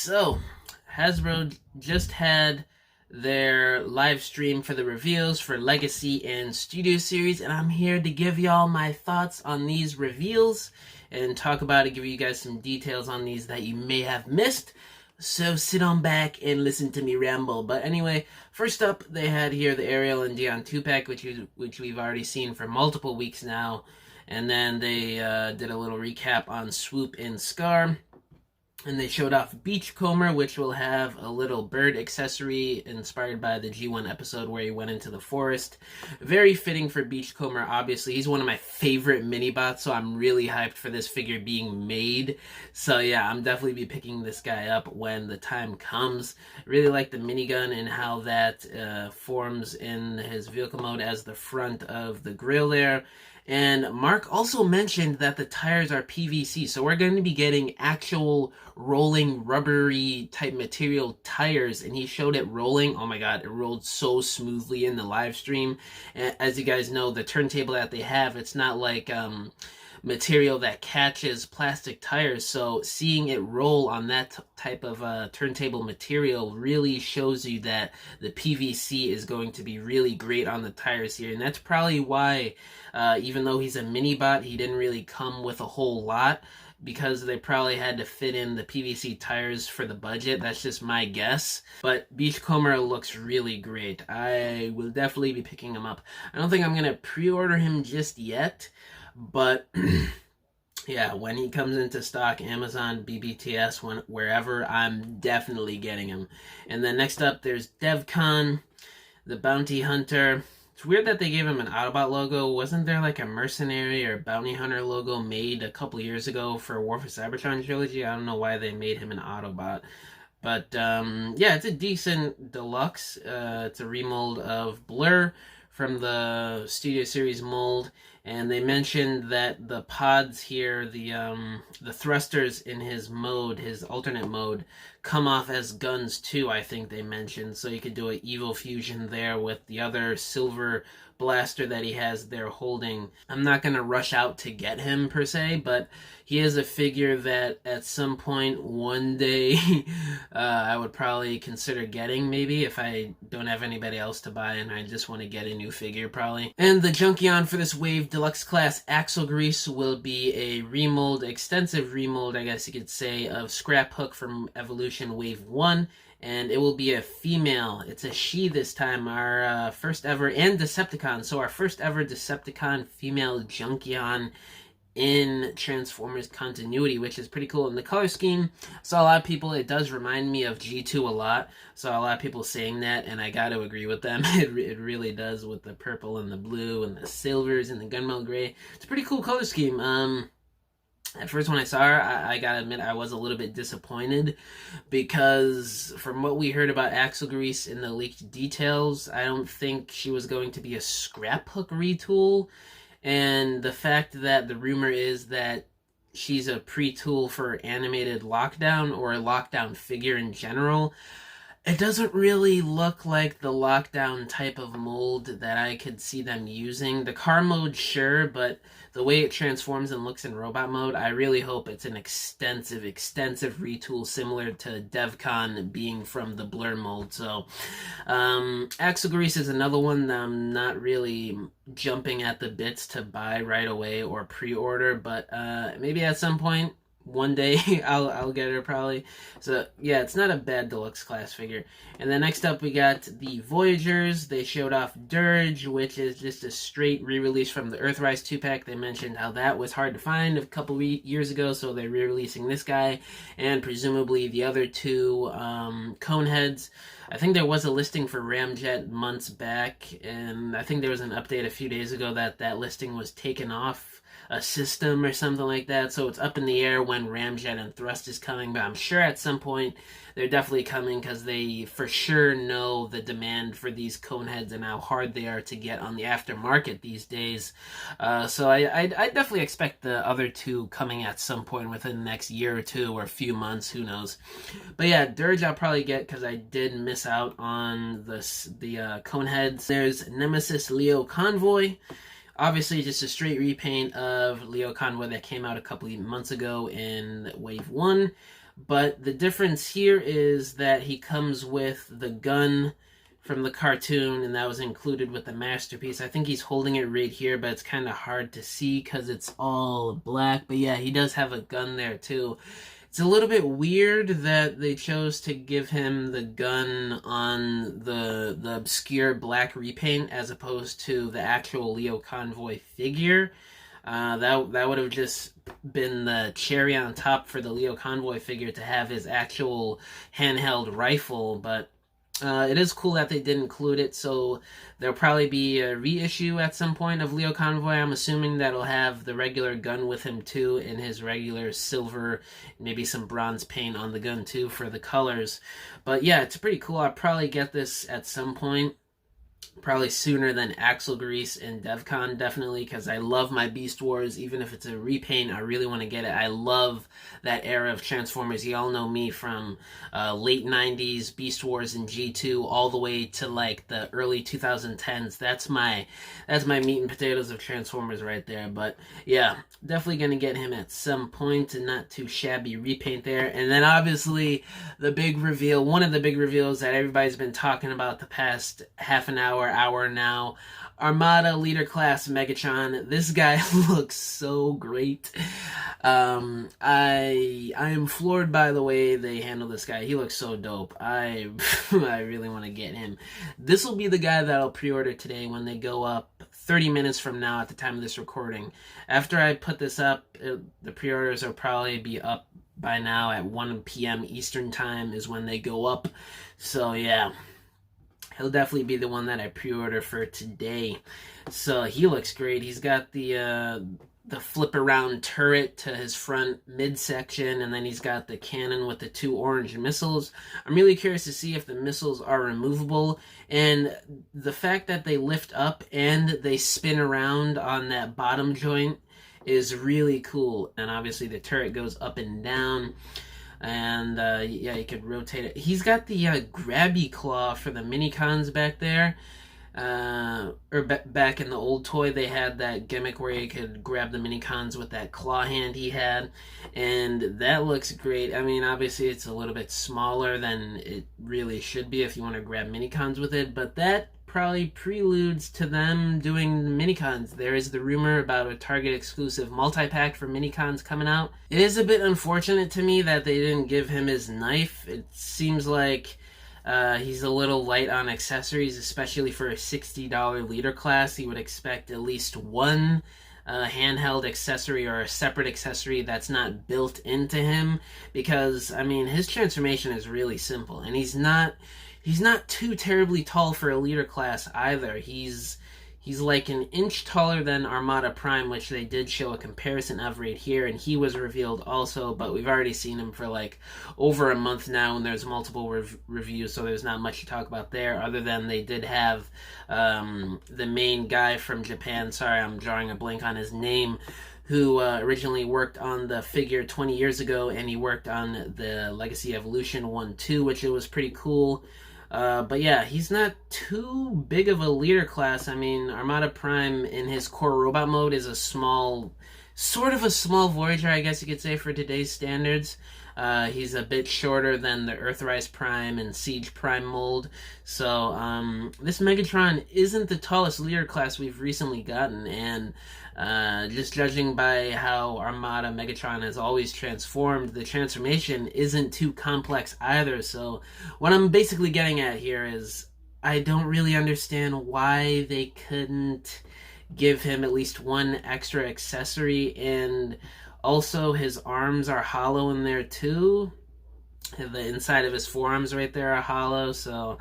So, Hasbro just had their live stream for the reveals for Legacy and Studio Series, and I'm here to give y'all my thoughts on these reveals and talk about it, give you guys some details on these that you may have missed. So sit on back and listen to me ramble. But anyway, first up, they had here the Ariel and Dion 2-pack, which we've already seen for multiple weeks now. And then they did a little recap on Swoop and Scar. And they showed off Beachcomber, which will have a little bird accessory inspired by the G1 episode where he went into the forest. Very fitting for Beachcomber, obviously. He's one of my favorite mini-bots, so I'm really hyped for this figure being made. So yeah, I'm definitely be picking this guy up when the time comes. Really like the minigun and how that forms in his vehicle mode as the front of the grill there. And Mark also mentioned that the tires are PVC, so we're going to be getting actual rolling rubbery type material tires, and he showed it rolling. Oh my god, it rolled so smoothly in the live stream. As you guys know, the turntable that they have, it's not like material that catches plastic tires, so seeing it roll on that type of turntable material really shows you that the PVC is going to be really great on the tires here. And that's probably why even though he's a mini bot, he didn't really come with a whole lot, because they probably had to fit in the PVC tires for the budget. That's just my guess. But Beachcomber looks really great. I will definitely be picking him up. I don't think I'm going to pre-order him just yet, but yeah, when he comes into stock, Amazon, BBTS, wherever, I'm definitely getting him. And then next up, there's DevCon, the Bounty Hunter. It's weird that they gave him an Autobot logo. Wasn't there like a Mercenary or Bounty Hunter logo made a couple years ago for War for Cybertron trilogy? I don't know why they made him an Autobot. But yeah, it's a decent deluxe. It's a remold of Blur from the Studio Series mold, and they mentioned that the pods here, the thrusters in his mode, his alternate mode, come off as guns too, I think they mentioned, so you could do an Evo Fusion there with the other silver blaster that he has there holding. I'm not going to rush out to get him per se, but he is a figure that at some point one day I would probably consider getting, maybe if I don't have anybody else to buy and I just want to get a new figure probably. And the Junkion for this wave deluxe class Axle Grease will be a remold, extensive remold I guess you could say, of Scrap Hook from Evolution Wave 1. And it will be a female. It's a she this time, our first ever, and Decepticon. So our first ever Decepticon female Junkion in Transformers continuity, which is pretty cool. And the color scheme, saw a lot of people, it does remind me of G2 a lot. Saw a lot of people saying that, and I got to agree with them. It really does, with the purple and the blue and the silvers and the gunmetal gray. It's a pretty cool color scheme. At first when I saw her, I gotta admit I was a little bit disappointed, because from what we heard about Axle Grease in the leaked details, I don't think she was going to be a Scrap Hook retool. And the fact that the rumor is that she's a pre-tool for animated Lockdown, or a Lockdown figure in general, it doesn't really look like the Lockdown type of mold that I could see them using. The car mode, sure, but the way it transforms and looks in robot mode, I really hope it's an extensive retool similar to DevCon being from the Blur mold. So, Axle Grease is another one that I'm not really jumping at the bits to buy right away or pre-order, but maybe at some point, one day I'll get her probably. So yeah, it's not a bad deluxe class figure. And then next up we got the Voyagers. They showed off Dirge, which is just a straight re-release from the Earthrise 2-pack. They mentioned how that was hard to find a couple years ago, so they're re-releasing this guy and presumably the other two Coneheads. I think there was a listing for Ramjet months back, and I think there was an update a few days ago that that listing was taken off a system or something like that, so it's up in the air when Ramjet and Thrust is coming, but I'm sure at some point they're definitely coming, because they for sure know the demand for these Coneheads and how hard they are to get on the aftermarket these days. So I definitely expect the other two coming at some point within the next year or two, or a few months, who knows. But yeah, Dirge I'll probably get, because I did miss out on the Coneheads. There's Nemesis Leo Convoy. Obviously, just a straight repaint of Leo Convoy that came out a couple of months ago in Wave 1. But the difference here is that he comes with the gun from the cartoon, and that was included with the masterpiece. I think he's holding it right here, but it's kind of hard to see because it's all black. But yeah, he does have a gun there too. It's a little bit weird that they chose to give him the gun on the obscure black repaint as opposed to the actual Leo Convoy figure. That would have just been the cherry on top for the Leo Convoy figure to have his actual handheld rifle, but it is cool that they did include it, so there'll probably be a reissue at some point of Leo Convoy. I'm assuming that'll have the regular gun with him too, in his regular silver, maybe some bronze paint on the gun too for the colors. But yeah, it's pretty cool. I'll probably get this at some point. Probably sooner than Axle Grease and DevCon, definitely, because I love my Beast Wars. Even if it's a repaint, I really want to get it. I love that era of Transformers. You all know me from late 90s Beast Wars and G2 all the way to like the early 2010s. That's my meat and potatoes of Transformers right there. But yeah, definitely going to get him at some point, and not too shabby repaint there. And then obviously the big reveal, one of the big reveals that everybody's been talking about the past half an hour now, Armada Leader Class Megatron. This guy looks so great. I am floored by the way they handle this guy. He looks so dope. I really want to get him. This will be the guy that I'll pre-order today when they go up 30 minutes from now at the time of this recording. After I put this up, the pre-orders will probably be up by now at 1 p.m. Eastern time is when they go up. So yeah, he'll definitely be the one that I pre-order for today. So he looks great. He's got the flip around turret to his front midsection, and then he's got the cannon with the 2 orange missiles. I'm really curious to see if the missiles are removable, and the fact that they lift up and they spin around on that bottom joint is really cool. And obviously the turret goes up and down. And yeah, you could rotate it. He's got the grabby claw for the mini-cons back there. Back in the old toy, they had that gimmick where you could grab the mini-cons with that claw hand he had. And that looks great. I mean, obviously it's a little bit smaller than it really should be if you want to grab mini-cons with it. But that probably preludes to them doing minicons. There is the rumor about a Target exclusive multi-pack for minicons coming out. It is a bit unfortunate to me that they didn't give him his knife. It seems like he's a little light on accessories, especially for a $60 leader class. You would expect at least one handheld accessory or a separate accessory that's not built into him, because I mean his transformation is really simple, and he's not too terribly tall for a leader class either. He's like an inch taller than Armada Prime, which they did show a comparison of right here, and he was revealed also, but we've already seen him for like over a month now, and there's multiple reviews, so there's not much to talk about there, other than they did have the main guy from Japan, sorry I'm drawing a blank on his name, who originally worked on the figure 20 years ago, and he worked on the Legacy Evolution 1-2, which it was pretty cool. But yeah, he's not too big of a leader class. I mean, Armada Prime in his core robot mode is sort of a small Voyager, I guess you could say, for today's standards. He's a bit shorter than the Earthrise Prime and Siege Prime mold. So, this Megatron isn't the tallest leader class we've recently gotten, and just judging by how Armada Megatron has always transformed, the transformation isn't too complex either. So what I'm basically getting at here is I don't really understand why they couldn't give him at least one extra accessory, and also his arms are hollow in there too. The inside of his forearms right there are hollow, so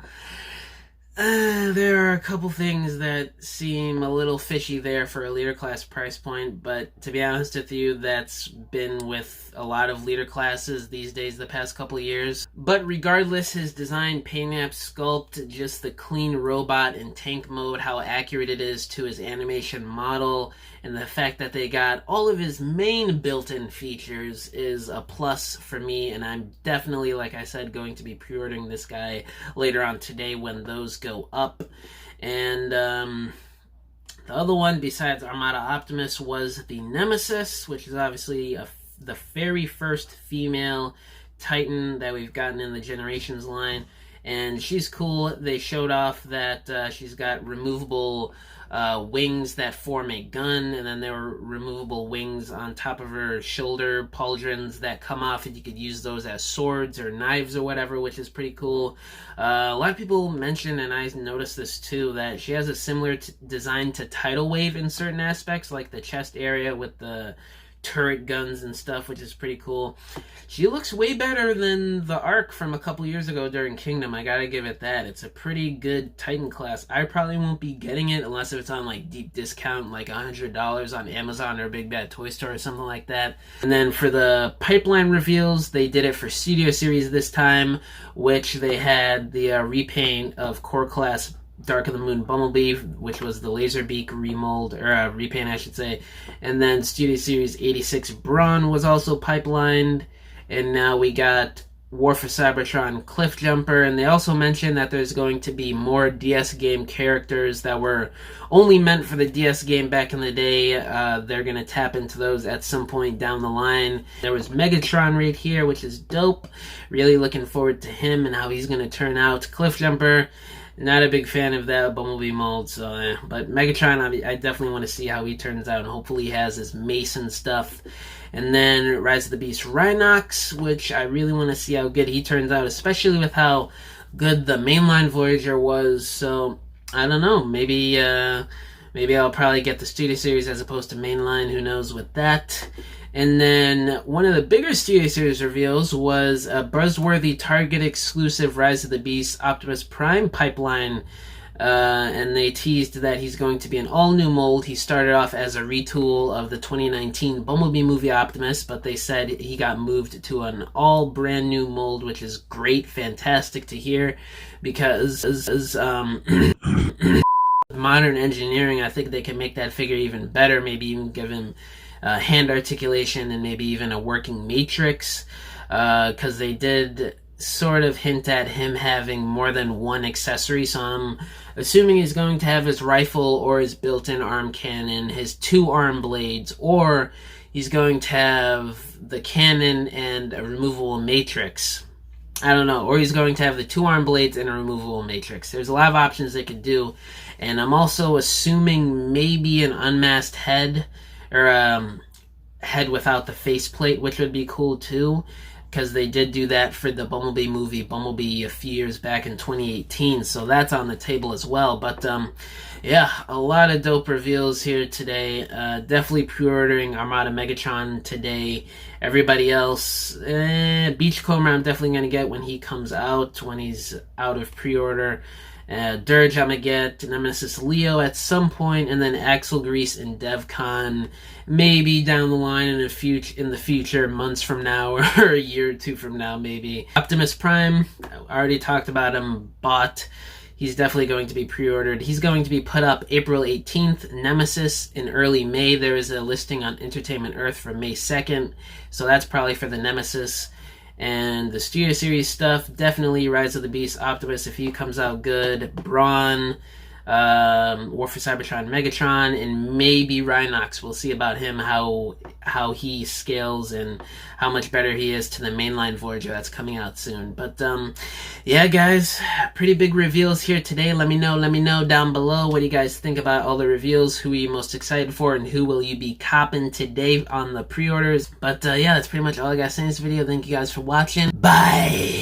there are a couple things that seem a little fishy there for a leader class price point, but to be honest with you, that's been with a lot of leader classes these days the past couple of years. But regardless, his design, paint app, sculpt, just the clean robot and tank mode, how accurate it is to his animation model, and the fact that they got all of his main built-in features is a plus for me, and I'm definitely, like I said, going to be pre-ordering this guy later on today when those go up. And the other one besides Armada Optimus was the Nemesis, which is obviously the very first female Titan that we've gotten in the Generations line, and she's cool. They showed off that she's got removable wings that form a gun, and then there were removable wings on top of her shoulder pauldrons that come off, and you could use those as swords or knives or whatever, which is pretty cool. A lot of people mention, and I noticed this too, that she has a similar design to Tidal Wave in certain aspects, like the chest area with the turret guns and stuff, which is pretty cool. She looks way better than the Arc from a couple years ago during Kingdom. I gotta give it that. It's a pretty good Titan class. I probably won't be getting it unless if it's on like deep discount, like $100 on Amazon or Big Bad Toy Store or something like that. And then for the pipeline reveals, they did it for Studio Series this time, which they had the repaint of Core Class Dark of the Moon Bumblebee, which was the Laserbeak remold, or repaint I should say, and then Studio Series 86 Brawn was also pipelined, and now we got War for Cybertron Cliffjumper, and they also mentioned that there's going to be more DS game characters that were only meant for the DS game back in the day. They're going to tap into those at some point down the line. There was Megatron right here, which is dope. Really looking forward to him and how he's going to turn out. Cliffjumper, not a big fan of that Bumblebee mold, so but Megatron, I definitely want to see how he turns out, and hopefully he has his Mason stuff. And then Rise of the Beast Rhinox, which I really want to see how good he turns out, especially with how good the mainline Voyager was. So I don't know, maybe I'll probably get the Studio Series as opposed to mainline. Who knows with that? And then one of the bigger Studio Series reveals was a buzzworthy Target exclusive Rise of the Beast Optimus Prime pipeline. And they teased that he's going to be an all-new mold. He started off as a retool of the 2019 Bumblebee movie Optimus, but they said he got moved to an all brand new mold, which is great, fantastic to hear, because modern engineering, I think they can make that figure even better, maybe even give him hand articulation and maybe even a working matrix, because they did sort of hint at him having more than one accessory, so I'm assuming he's going to have his rifle or his built-in arm cannon, his 2 arm blades, or he's going to have the cannon and a removable matrix. I don't know, or he's going to have the 2 arm blades and a removable matrix. There's a lot of options they could do, and I'm also assuming maybe an unmasked head, or head without the faceplate, which would be cool too, because they did do that for the Bumblebee movie, Bumblebee, a few years back in 2018, so that's on the table as well. But yeah, a lot of dope reveals here today. Definitely pre-ordering Armada Megatron today. Everybody else, Beachcomber I'm definitely going to get when he comes out, when he's out of pre-order. Dirge I'm going to get, Nemesis Leo at some point, and then Axel Grease and DevCon maybe down the line in the future, months from now or a year or two from now maybe. Optimus Prime, I already talked about him, bought. He's definitely going to be pre-ordered. He's going to be put up April 18th. Nemesis in early May. There is a listing on Entertainment Earth for May 2nd, so that's probably for the Nemesis. And the Studio Series stuff, definitely Rise of the Beast Optimus if he comes out good. Brawn, War for Cybertron Megatron, and maybe Rhinox. We'll see about him, how he scales and how much better he is to the mainline Voyager that's coming out soon. But yeah, guys, pretty big reveals here today. Let me know down below what do you guys think about all the reveals. Who are you most excited for, and who will you be copping today on the pre-orders? But yeah, that's pretty much all I got to say in this video. Thank you guys for watching. Bye!